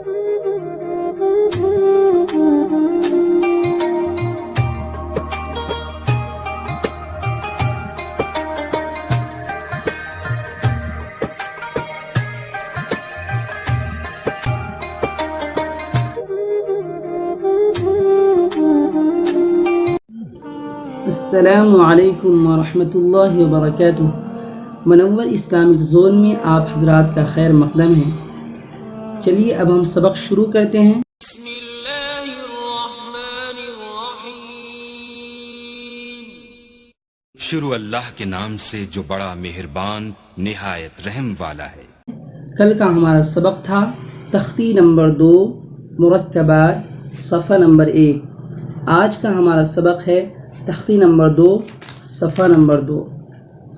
السلام علیکم ورحمۃ اللہ وبرکاتہ۔ منور اسلامک زون میں آپ حضرات کا خیر مقدم ہے۔ چلیے اب ہم سبق شروع کرتے ہیں۔ بسم اللہ الرحمن الرحیم۔ شروع اللہ کے نام سے جو بڑا مہربان نہایت رحم والا ہے۔ کل کا ہمارا سبق تھا تختی نمبر 2 مرکبات صفحہ نمبر 1۔ آج کا ہمارا سبق ہے تختی نمبر 2 صفحہ نمبر 2۔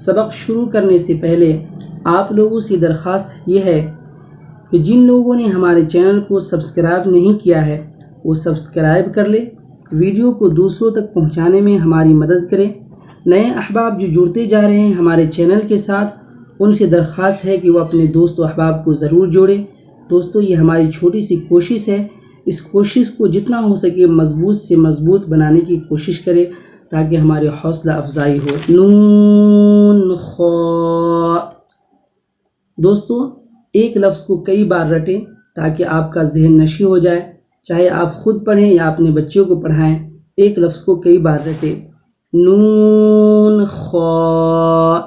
سبق شروع کرنے سے پہلے آپ لوگوں سے درخواست یہ ہے کہ جن لوگوں نے ہمارے چینل کو سبسکرائب نہیں کیا ہے وہ سبسکرائب کر لے، ویڈیو کو دوسروں تک پہنچانے میں ہماری مدد کریں۔ نئے احباب جو جڑتے جا رہے ہیں ہمارے چینل کے ساتھ، ان سے درخواست ہے کہ وہ اپنے دوست و احباب کو ضرور جوڑیں۔ دوستو، یہ ہماری چھوٹی سی کوشش ہے، اس کوشش کو جتنا ہو سکے مضبوط سے مضبوط بنانے کی کوشش کریں تاکہ ہماری حوصلہ افزائی ہو۔ نون خا۔ دوستو، ایک لفظ کو کئی بار رٹیں تاکہ آپ کا ذہن نشی ہو جائے، چاہے آپ خود پڑھیں یا اپنے بچوں کو پڑھائیں، ایک لفظ کو کئی بار رٹیں۔ نون خا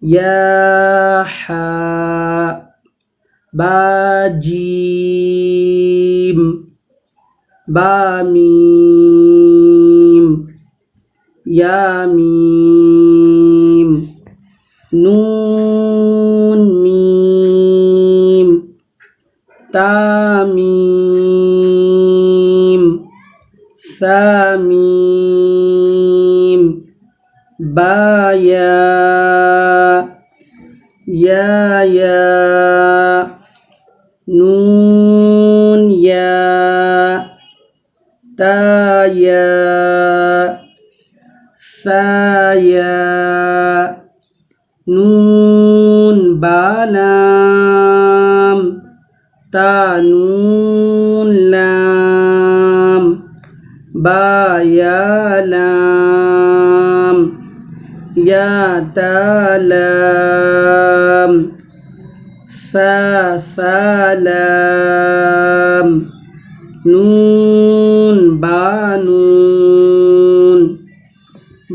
یا حا با جیم با میم یا میم نون میم تا میم ثا میم با یا نون یا تا یا ثا یا نون با لام تا نون لام با یا لام یا تا لام فا لام نون با نون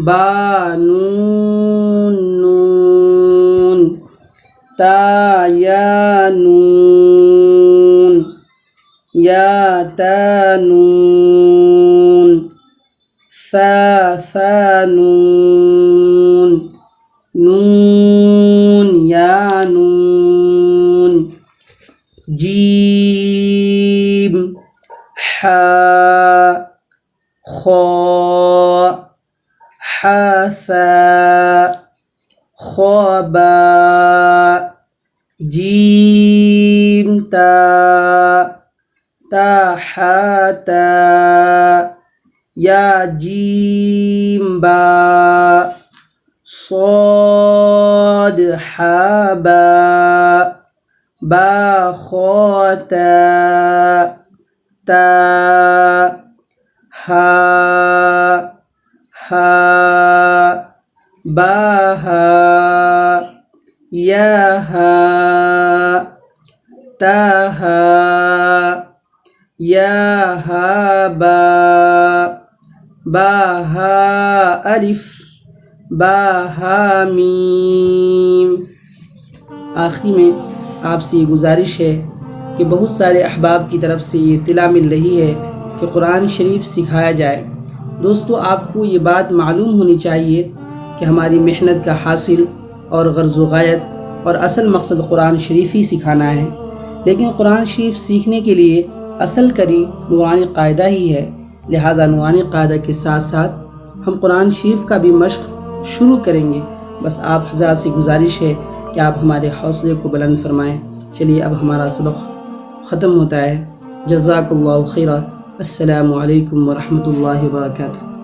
با نون نون تا یا نون یا تا نون ثا نون نون یا نون جیم حا خا حا خا با جیم تا حا تا یا جیم با صاد حا با خا تا ها با ها یا ها تا ها یا ها با ها الف با ها میم۔ آخری میں آپ سے یہ گزارش ہے کہ بہت سارے احباب کی طرف سے یہ اطلاع مل رہی ہے کہ قرآن شریف سکھایا جائے۔ دوستو، آپ کو یہ بات معلوم ہونی چاہیے کہ ہماری محنت کا حاصل اور غرض و غایت اور اصل مقصد قرآن شریف ہی سکھانا ہے، لیکن قرآن شریف سیکھنے کے لیے اصل کڑی نورانی قاعدہ ہی ہے، لہٰذا نورانی قاعدہ کے ساتھ ساتھ ہم قرآن شریف کا بھی مشق شروع کریں گے۔ بس آپ حضرات سے گزارش ہے کہ آپ ہمارے حوصلے کو بلند فرمائیں۔ چلیے اب ہمارا سبق ختم ہوتا ہے۔ جزاک اللہ خیرہ۔ السلام علیکم ورحمۃ اللہ وبرکاتہ۔